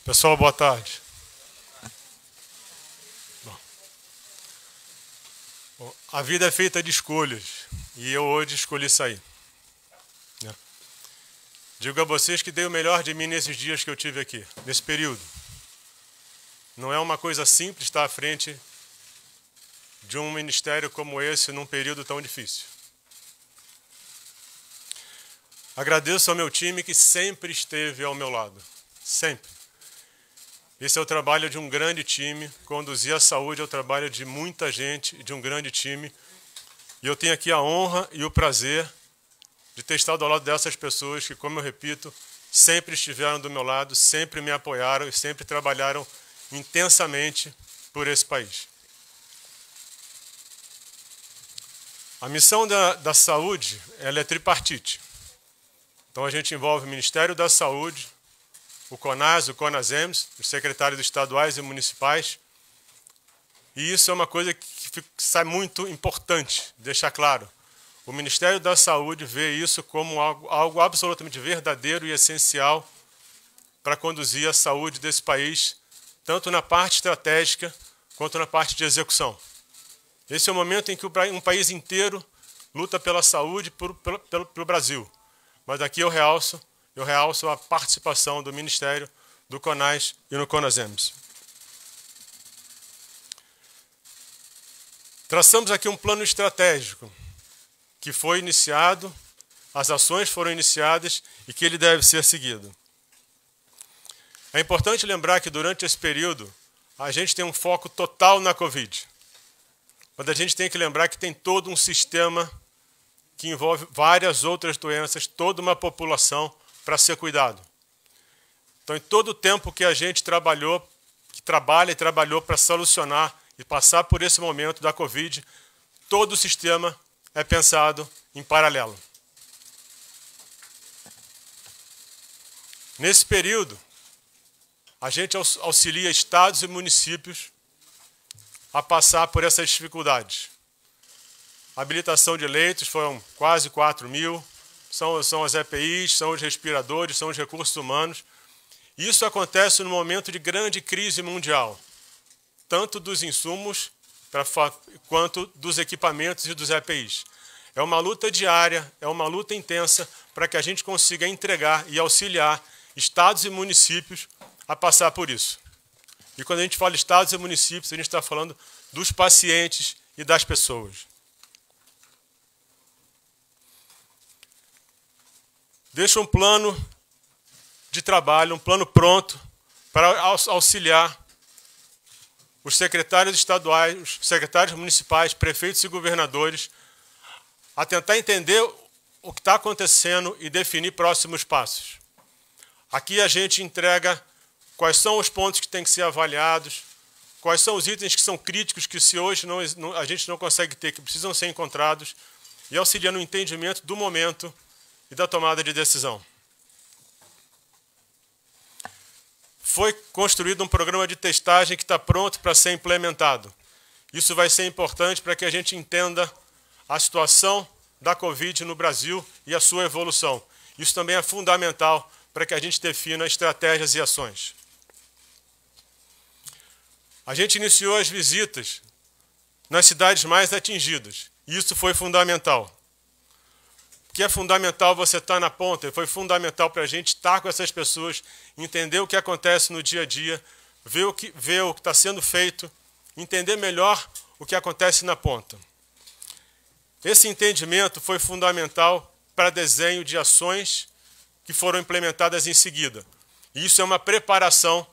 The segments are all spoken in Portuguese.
Pessoal, boa tarde. Bom, a vida é feita de escolhas e eu hoje escolhi sair. Digo a vocês que dei o melhor de mim nesses dias que eu tive aqui, nesse período. Não é uma coisa simples estar à frente de um ministério como esse num período tão difícil. Agradeço ao meu time que sempre esteve ao meu lado. Sempre. Esse é o trabalho de um grande time. Conduzir a saúde é o trabalho de muita gente e de um grande time. E eu tenho aqui a honra e o prazer de ter estado ao lado dessas pessoas que, como eu repito, sempre estiveram do meu lado, sempre me apoiaram e sempre trabalharam intensamente por esse país. A missão da saúde, ela é tripartite. Então a gente envolve o Ministério da Saúde, o CONAS, o CONASEMS, os secretários estaduais e municipais. E isso é uma coisa que é muito importante deixar claro. O Ministério da Saúde vê isso como algo absolutamente verdadeiro e essencial para conduzir a saúde desse país, tanto na parte estratégica quanto na parte de execução. Esse é o momento em que um país inteiro luta pela saúde pelo Brasil. Mas aqui eu realço a participação do Ministério, do CONAS e no CONASEMS. Traçamos aqui um plano estratégico que foi iniciado, as ações foram iniciadas e que ele deve ser seguido. É importante lembrar que durante esse período a gente tem um foco total na Covid. Mas a gente tem que lembrar que tem todo um sistema que envolve várias outras doenças, toda uma população para ser cuidado. Então, em todo o tempo que a gente trabalhou para solucionar e passar por esse momento da Covid, todo o sistema é pensado em paralelo. Nesse período, a gente auxilia estados e municípios a passar por essas dificuldades. A habilitação de leitos foram quase 4.000, são as EPIs, são os respiradores, são os recursos humanos. Isso acontece no momento de grande crise mundial, tanto dos insumos quanto dos equipamentos e dos EPIs. É uma luta diária, é uma luta intensa para que a gente consiga entregar e auxiliar estados e municípios a passar por isso. E quando a gente fala estados e municípios, a gente está falando dos pacientes e das pessoas. Deixa um plano de trabalho, um plano pronto para auxiliar os secretários estaduais, os secretários municipais, prefeitos e governadores a tentar entender o que está acontecendo e definir próximos passos. Aqui a gente entrega quais são os pontos que têm que ser avaliados, quais são os itens que são críticos, que se hoje a gente não consegue ter, que precisam ser encontrados, e auxiliando o entendimento do momento e da tomada de decisão. Foi construído um programa de testagem que está pronto para ser implementado. Isso vai ser importante para que a gente entenda a situação da Covid no Brasil e a sua evolução. Isso também é fundamental para que a gente defina estratégias e ações. A gente iniciou as visitas nas cidades mais atingidas. Isso foi fundamental. Que é fundamental você estar na ponta, foi fundamental para a gente estar com essas pessoas, entender o que acontece no dia a dia, ver o que está sendo feito, entender melhor o que acontece na ponta. Esse entendimento foi fundamental para desenho de ações que foram implementadas em seguida. E isso é uma preparação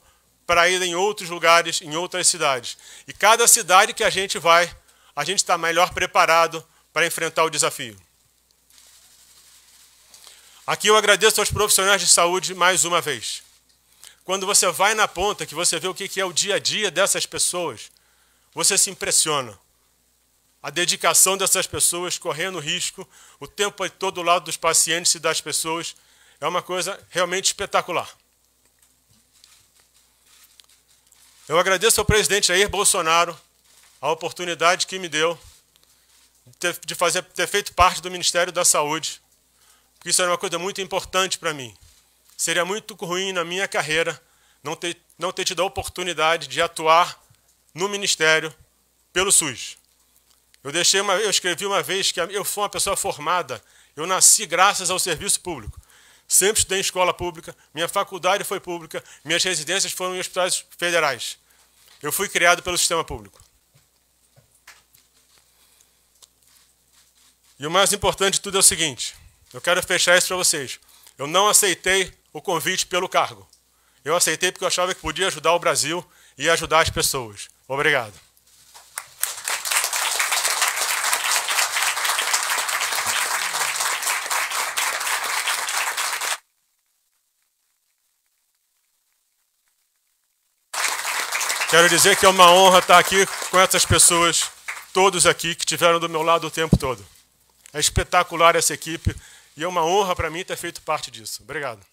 para ir em outros lugares, em outras cidades. E cada cidade que a gente vai, a gente está melhor preparado para enfrentar o desafio. Aqui eu agradeço aos profissionais de saúde mais uma vez. Quando você vai na ponta, que você vê o que é o dia a dia dessas pessoas, você se impressiona. A dedicação dessas pessoas correndo risco, o tempo todo do lado dos pacientes e das pessoas, é uma coisa realmente espetacular. Eu agradeço ao presidente Jair Bolsonaro a oportunidade que me deu de ter feito parte do Ministério da Saúde, porque isso era uma coisa muito importante para mim. Seria muito ruim na minha carreira não ter tido a oportunidade de atuar no Ministério pelo SUS. Eu escrevi uma vez que eu fui uma pessoa formada, eu nasci graças ao serviço público. Sempre estudei em escola pública, minha faculdade foi pública, minhas residências foram em hospitais federais. Eu fui criado pelo sistema público. E o mais importante de tudo é o seguinte, eu quero fechar isso para vocês. Eu não aceitei o convite pelo cargo. Eu aceitei porque eu achava que podia ajudar o Brasil e ajudar as pessoas. Obrigado. Quero dizer que é uma honra estar aqui com essas pessoas, todos aqui, que estiveram do meu lado o tempo todo. É espetacular essa equipe e é uma honra para mim ter feito parte disso. Obrigado.